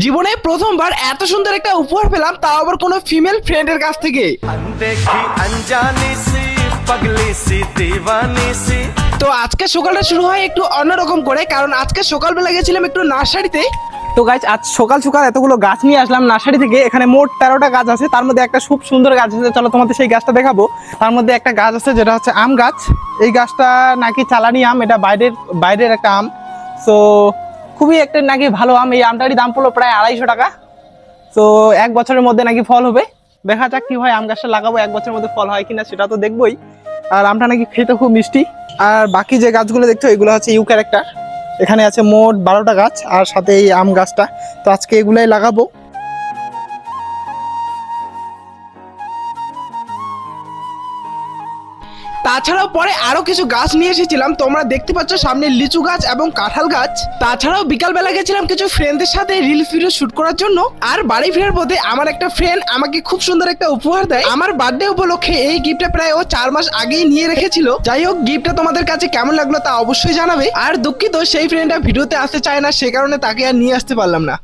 জীবনে প্রথমবার এত সুন্দর একটা উপহার পেলাম, তাও আবার কোনো ফিমেল ফ্রেন্ডের কাছ থেকে। अनदेखी अनजानी सी पगली सी दीवानी सी। তো আজকে সকালটা শুরু হয় একটু অন্যরকম করে, কারণ আজকে সকালবেলা গেছিলাম একটু নার্সারিতে। তো গাছ আজ সকাল সকাল এতগুলো গাছ নিয়ে আসলাম নার্সারি থেকে। এখানে মোট 13টা গাছ আছে, তার মধ্যে একটা খুব সুন্দর গাছ আছে, চলো তোমাদের সেই গাছটা দেখাবো। তার মধ্যে একটা গাছ আছে যেটা হচ্ছে আম গাছ। এই গাছটা নাকি চালানি আম, এটা বাইরের একটা আম। তো খুবই একটা নাকি ভালো আম। এই আমটারই দাম পড়লো প্রায় 250 টাকা। তো 1 বছরের মধ্যে নাকি ফল হবে। দেখা যাক কি হয়, আম গাছটা লাগাবো, 1 বছরের মধ্যে ফল হয় কিনা সেটা তো দেখবোই। আর আমটা নাকি খেতে খুব মিষ্টি। আর বাকি যে গাছগুলো দেখছো এগুলো হচ্ছে ইউ ক্যারেক্টার। এখানে আছে মোট 12টা গাছ আর সাথে এই আম গাছটা। তো আজকে এগুলাই লাগাবো। তাছাড়াও পরে আরো কিছু গাছ নিয়ে এসেছিলাম, তোমরা দেখতে পাচ্ছ সামনে লিচু গাছ এবং কাঁঠাল গাছ। তাছাড়াও বিকালবেলা গেছিলাম কিছু ফ্রেন্ডদের সাথে রিল ভিডিও শুট করার জন্য। আর বাড়ি ফেরার পথে আমার একটা ফ্রেন্ড আমাকে খুব সুন্দর একটা উপহার দেয় আমার বার্থডে উপলক্ষে। এই গিফটটা প্রায় ও 4 মাস আগেই নিয়ে রেখেছিল। যাই হোক, গিফটটা তোমাদের কাছে কেমন লাগলো তা অবশ্যই জানাবে। আর দুঃখিত সেই ফ্রেন্ডটা ভিডিওতে আসতে চায় না, সে কারণে তাকে আর নিয়ে আসতে পারলাম না।